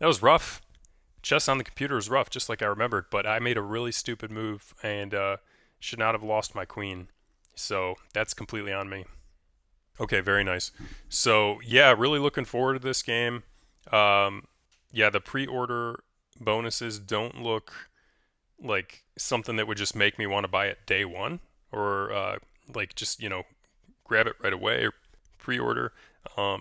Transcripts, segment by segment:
That was rough. Chess on the computer is rough, just like I remembered, but I made a really stupid move and should not have lost my queen. So that's completely on me. Okay, very nice. So yeah, really looking forward to this game. Um, yeah, the pre-order bonuses don't look like something that would just make me want to buy it day one, or like just grab it right away or pre-order.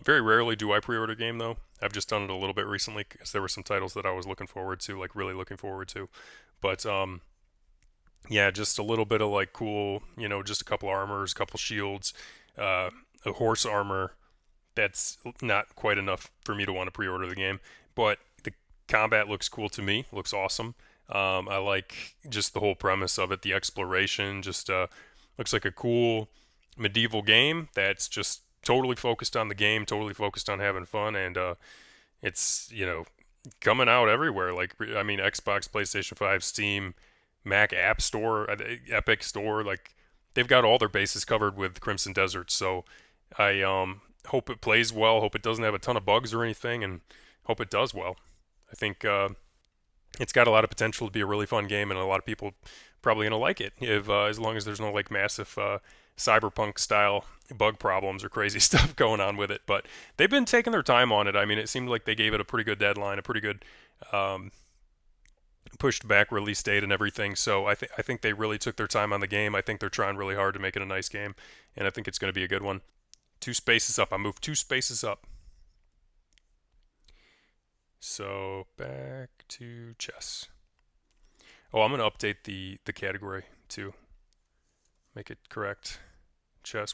Very rarely do I pre-order a game though. I've just done it a little bit recently because there were some titles that I was looking forward to, like really looking forward to. But yeah, just a little bit of like cool, just a couple armors, a couple shields, uh, a horse armor. That's not quite enough for me to want to pre-order the game, but the combat looks cool to me. Looks awesome. I like just the whole premise of it, the exploration. Just looks like a cool medieval game that's just totally focused on the game, totally focused on having fun, and it's coming out everywhere. Like I mean, Xbox, PlayStation 5, Steam, Mac App Store, Epic Store. Like they've got all their bases covered with Crimson Desert. So I hope it plays well. Hope it doesn't have a ton of bugs or anything, and hope it does well. I think it's got a lot of potential to be a really fun game, and a lot of people probably gonna like it if as long as there's no like massive cyberpunk style bug problems or crazy stuff going on with it. But they've been taking their time on it. I mean, it seemed like they gave it a pretty good deadline, a pretty good um, pushed back release date and everything. So I think they really took their time on the game. I think they're trying really hard to make it a nice game, and I think it's going to be a good one. Two spaces up. I moved two spaces up. So back to chess. Oh, I'm going to update the category too. Make it correct. Chess.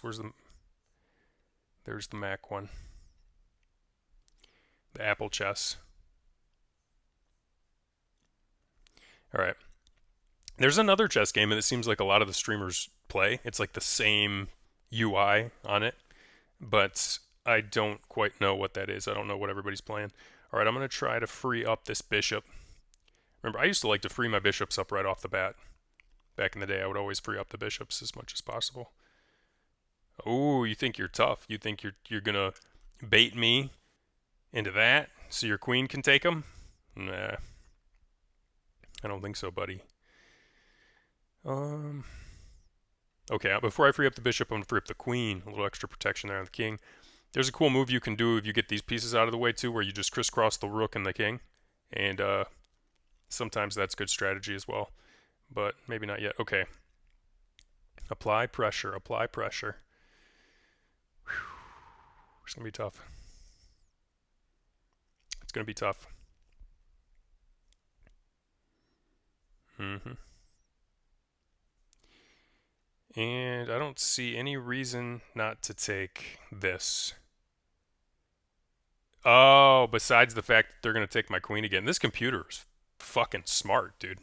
There's the Mac one. The Apple chess. All right. There's another chess game that it seems like a lot of the streamers play. It's like the same UI on it, but I don't quite know what that is. I don't know what everybody's playing. All right, I'm going to try to free up this bishop. Remember, I used to like to free my bishops up right off the bat. Back in the day, I would always free up the bishops as much as possible. Oh, you think you're tough? You think you're gonna bait me into that so your queen can take them? Nah, I don't think so, buddy. Um, okay, before I free up the bishop, I'm gonna free up the queen. A little extra protection there on the king. There's a cool move you can do if you get these pieces out of the way too, where you just crisscross the rook and the king, and sometimes that's good strategy as well, but maybe not yet. Okay, apply pressure. Apply pressure. Whew. It's gonna be tough. It's gonna be tough. Mm-hmm. And I don't see any reason not to take this. Oh, besides the fact that they're going to take my queen again. This computer is fucking smart, dude.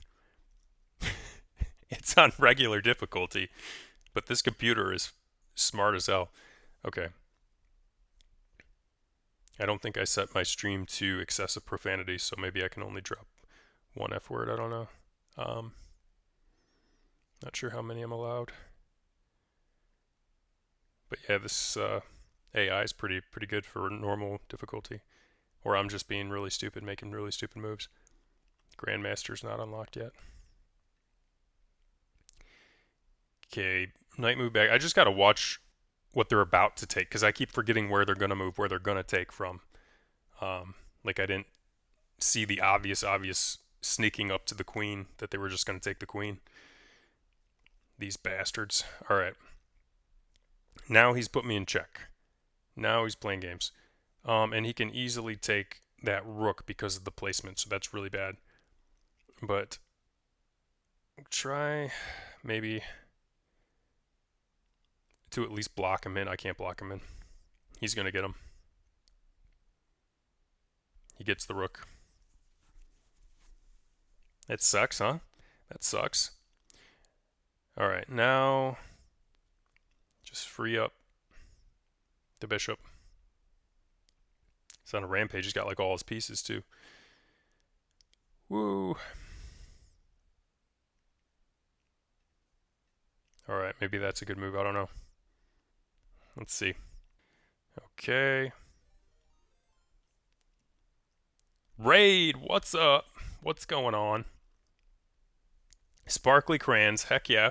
It's on regular difficulty, but this computer is smart as hell. Okay. I don't think I set my stream to excessive profanity, so maybe I can only drop one F word. I don't know. Um, Not sure how many I'm allowed. But yeah, this AI is pretty good for normal difficulty. Or I'm just being really stupid, making really stupid moves. Grandmaster's not unlocked yet. Okay, knight move back. I just gotta watch what they're about to take because I keep forgetting where they're gonna move, where they're gonna take from. Like I didn't see the obvious sneaking up to the queen that they were just gonna take the queen. These bastards. All right. Now he's put me in check. Now he's playing games. And he can easily take that rook because of the placement, so that's really bad. But try maybe to at least block him in. I can't block him in. He's going to get him. He gets the rook. That sucks, huh? That sucks. All right, now just free up the bishop. He's on a rampage. He's got like all his pieces too. Woo. All right, maybe that's a good move. I don't know. Let's see. Okay. Raid, what's up? What's going on? Sparkly Crayons, heck yeah.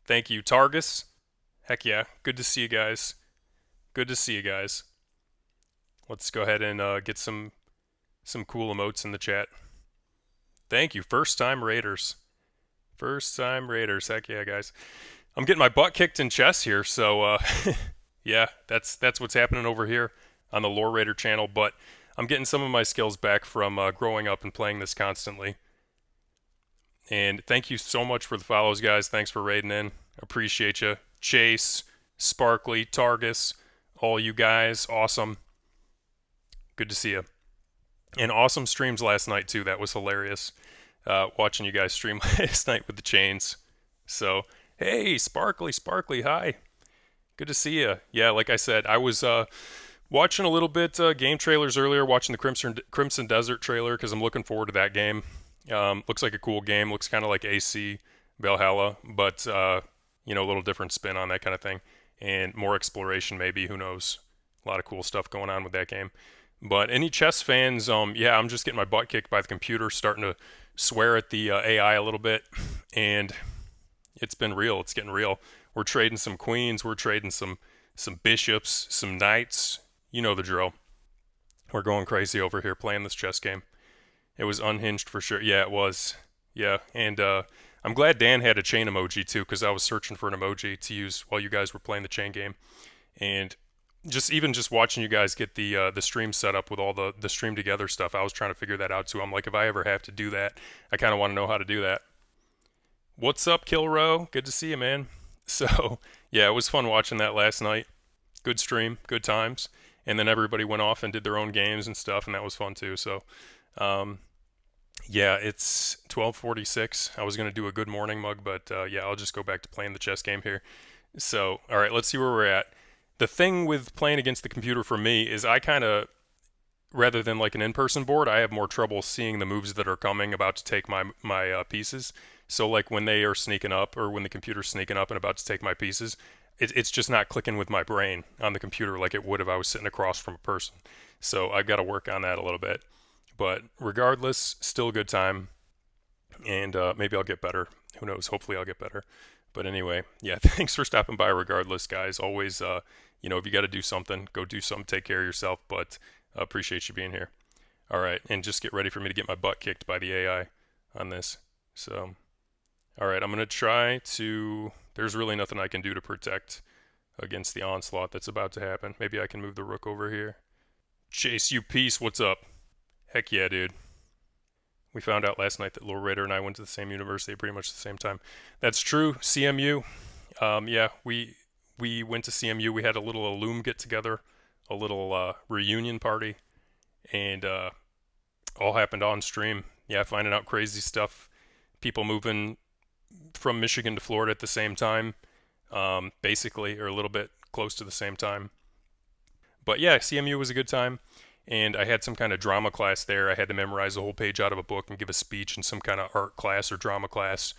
Thank you. Targus, heck yeah. Good to see you guys. Good to see you guys. Let's go ahead and get some cool emotes in the chat. Thank you. First time Raiders. First time Raiders. Heck yeah, guys. I'm getting my butt kicked in chess here, so yeah, that's what's happening over here on the LoreRater channel. But I'm getting some of my skills back from growing up and playing this constantly. And thank you so much for the follows, guys. Thanks for raiding in. Appreciate you. Chase, Sparkly, Targus, all you guys. Awesome. Good to see you. And awesome streams last night, too. That was hilarious. Watching you guys stream last night with the chains. So, hey, Sparkly, Sparkly, hi. Good to see you. Yeah, like I said, I was watching a little bit game trailers earlier, watching the Crimson Desert trailer because I'm looking forward to that game. Looks like a cool game. Looks kind of like AC Valhalla, but a little different spin on that kind of thing, and more exploration maybe. Who knows? A lot of cool stuff going on with that game. But any chess fans, yeah, I'm just getting my butt kicked by the computer, starting to swear at the AI a little bit, and it's been real. It's getting real. We're trading some queens. We're trading some bishops, some knights. You know the drill. We're going crazy over here playing this chess game. It was unhinged for sure. Yeah, it was. Yeah, and I'm glad Dan had a chain emoji too, because I was searching for an emoji to use while you guys were playing the chain game, and just watching you guys get the stream set up with all the stream together stuff, I was trying to figure that out too. I'm like, if I ever have to do that, I kind of want to know how to do that. What's up, Kilrow? Good to see you, man. So yeah, it was fun watching that last night. Good stream, good times, and then everybody went off and did their own games and stuff, and that was fun too. So. Um, Yeah, it's 12:46. I was gonna do a good morning mug, but yeah, I'll just go back to playing the chess game here. So, all right, let's see where we're at. The thing with playing against the computer for me is I kind of, rather than like an in-person board, I have more trouble seeing the moves that are coming, about to take my pieces. So like when they are sneaking up, or when the computer's sneaking up and about to take my pieces, it's just not clicking with my brain on the computer like it would if I was sitting across from a person. So I've got to work on that a little bit. But regardless, still a good time, and maybe I'll get better. Who knows? Hopefully, I'll get better. But anyway, yeah, thanks for stopping by. Regardless, guys, always, if you got to do something, go do something. Take care of yourself. But appreciate you being here. All right, and just get ready for me to get my butt kicked by the AI on this. So, all right, I'm gonna try to. There's really nothing I can do to protect against the onslaught that's about to happen. Maybe I can move the rook over here. Chase, you piece. What's up? Heck yeah, dude. We found out last night that LoreRater and I went to the same university at pretty much the same time. That's true. CMU. Yeah, we went to CMU. We had a little Loom get together, a little reunion party, and all happened on stream. Yeah, finding out crazy stuff. People moving from Michigan to Florida at the same time, basically, or a little bit close to the same time. But yeah, CMU was a good time. And I had some kind of drama class there. I had to memorize a whole page out of a book and give a speech in some kind of art class or drama class.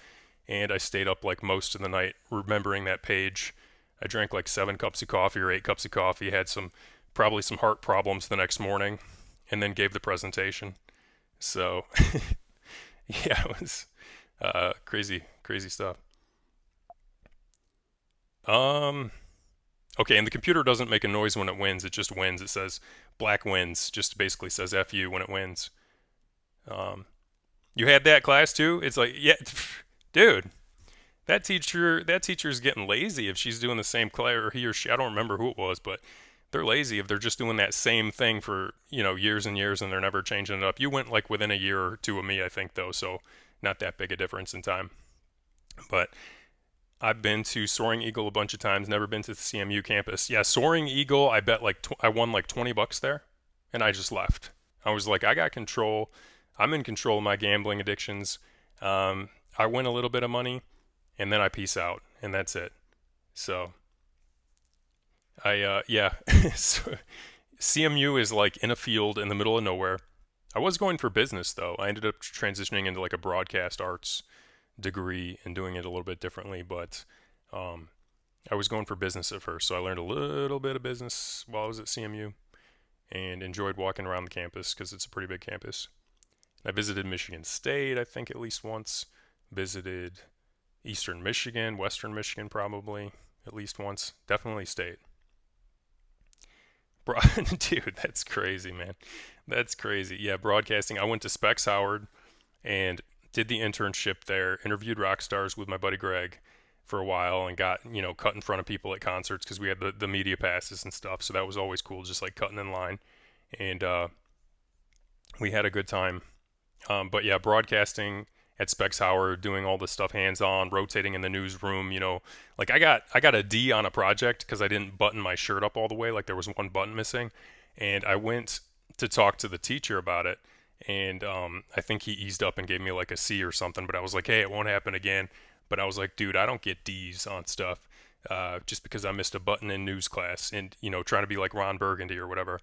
And I stayed up like most of the night remembering that page. I drank like 7 cups of coffee or 8 cups of coffee, had probably some heart problems the next morning, and then gave the presentation. So, yeah, it was crazy, crazy stuff. Okay, and the computer doesn't make a noise when it wins. It just wins. It says black wins. Just basically says F you when it wins. Um, you had that class too? It's like, yeah, dude, that teacher's getting lazy if she's doing the same class, or he or she. I don't remember who it was, but they're lazy if they're just doing that same thing for years and years and they're never changing it up. You went like within a year or two of me, I think, though, so not that big a difference in time. But I've been to Soaring Eagle a bunch of times. Never been to the CMU campus. Yeah, Soaring Eagle. I bet I won like $20 there, and I just left. I was like, I got control. I'm in control of my gambling addictions. I win a little bit of money, and then I peace out, and that's it. So yeah. So, CMU is like in a field in the middle of nowhere. I was going for business though. I ended up transitioning into like a broadcast arts degree and doing it a little bit differently, but I was going for business at first, so I learned a little bit of business while I was at CMU, and enjoyed walking around the campus because it's a pretty big campus. I visited Michigan State, I think, at least once. Visited Eastern Michigan, Western Michigan, probably at least once. Definitely State. Dude, that's crazy, man. That's crazy. Yeah, broadcasting. I went to Specs Howard and did the internship there. Interviewed rock stars with my buddy Greg for a while and got cut in front of people at concerts because we had the media passes and stuff. So that was always cool, just like cutting in line. And we had a good time. But yeah, broadcasting at Specs Howard, doing all this stuff hands on, rotating in the newsroom. Like I got a D on a project because I didn't button my shirt up all the way. Like there was one button missing, and I went to talk to the teacher about it. And I think he eased up and gave me like a C or something. But I was like, hey, it won't happen again. But I was like, dude, I don't get D's on stuff just because I missed a button in news class and trying to be like Ron Burgundy or whatever,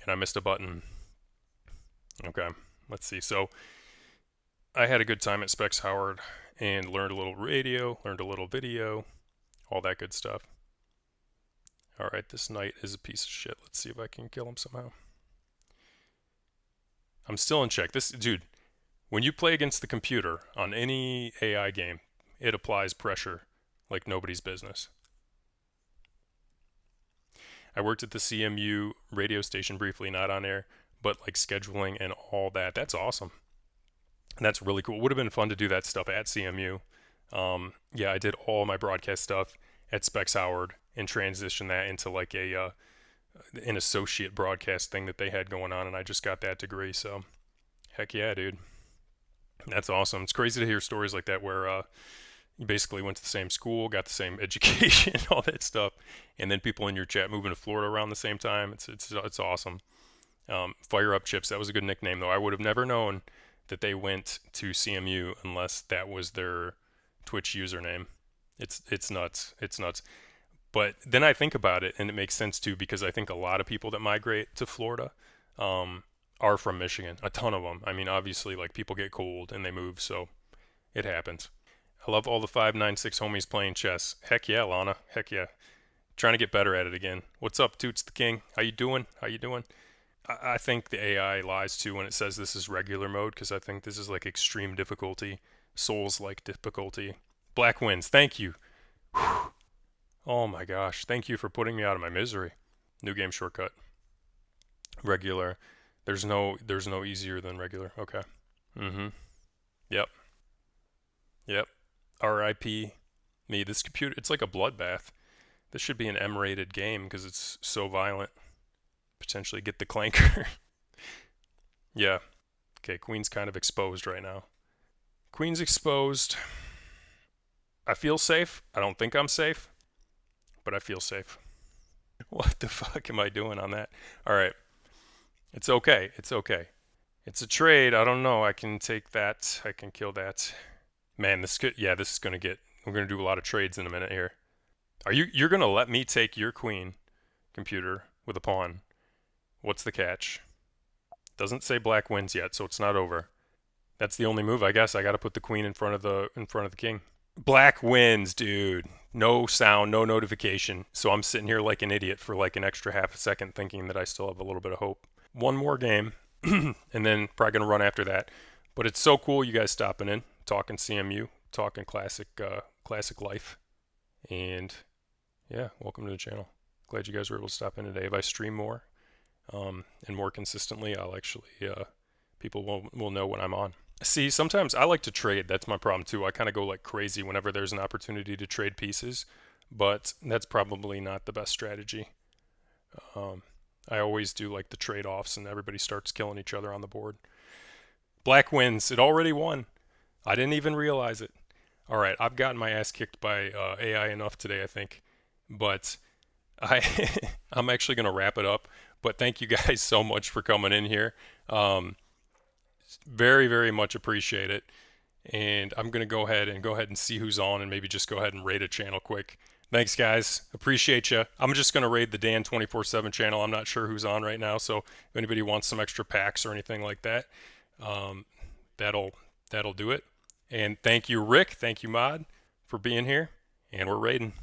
and I missed a button. Okay, let's see. So I had a good time at Specs Howard and learned a little radio, learned a little video, all that good stuff. All right, this knight is a piece of shit. Let's see if I can kill him somehow. I'm still in check. This dude, when you play against the computer on any AI game, it applies pressure like nobody's business. I worked at the CMU radio station briefly, not on air, but like scheduling and all that. That's awesome. And that's really cool. It would have been fun to do that stuff at CMU. Yeah, I did all my broadcast stuff at Specs Howard and transitioned that into like an associate broadcast thing that they had going on, and I just got that degree. So, heck yeah, dude. That's awesome. It's crazy to hear stories like that where you basically went to the same school, got the same education, all that stuff, and then people in your chat moving to Florida around the same time. It's awesome. Fire Up Chips, that was a good nickname though. I would have never known that they went to CMU unless that was their Twitch username. It's nuts. It's nuts. But then I think about it, and it makes sense too, because I think a lot of people that migrate to Florida are from Michigan. A ton of them. I mean, obviously, like people get cold and they move, so it happens. I love all the 596 homies playing chess. Heck yeah, Lana. Heck yeah. Trying to get better at it again. What's up, Toots the King? How you doing? How you doing? I think the AI lies too when it says this is regular mode, because I think this is like extreme difficulty, Souls-like difficulty. Black wins. Thank you. Whew. Oh my gosh. Thank you for putting me out of my misery. New game shortcut. Regular. There's no easier than regular. Okay. Mm-hmm. Yep. Yep. R.I.P. me. This computer, it's like a bloodbath. This should be an M-rated game because it's so violent. Potentially get the clanker. Yeah. Okay, Queen's kind of exposed right now. Queen's exposed. I feel safe. I don't think I'm safe, but I feel safe. What the fuck am I doing on that? All right. It's okay. It's okay. It's a trade. I don't know. I can take that. I can kill that. Man, this could, yeah, this is going to get, we're going to do a lot of trades in a minute here. You're going to let me take your queen, computer, with a pawn. What's the catch? Doesn't say black wins yet, so it's not over. That's the only move, I guess. I got to put the queen in front of the king. Black wins, dude. No sound, no notification. So I'm sitting here like an idiot for like an extra half a second thinking that I still have a little bit of hope. One more game, and then probably going to run after that. But it's so cool you guys stopping in, talking CMU, talking classic life. And yeah, welcome to the channel. Glad you guys were able to stop in today. If I stream more and more consistently, I'll actually, people will know when I'm on. See, sometimes I like to trade. That's my problem too. I kind of go like crazy whenever there's an opportunity to trade pieces, but that's probably not the best strategy. I always do like the trade-offs and everybody starts killing each other on the board. Black wins. It already won. I didn't even realize it. All right, I've gotten my ass kicked by AI enough today, I think. But I'm actually going to wrap it up. But thank you guys so much for coming in here. Very, very much appreciate it. And I'm going to go ahead and see who's on and maybe just go ahead and raid a channel quick. Thanks, guys. Appreciate you. I'm just going to raid the Dan 24/7 channel. I'm not sure who's on right now, so if anybody wants some extra packs or anything like that, that'll do it. And thank you, Rick. Thank you, Mod, for being here. And we're raiding.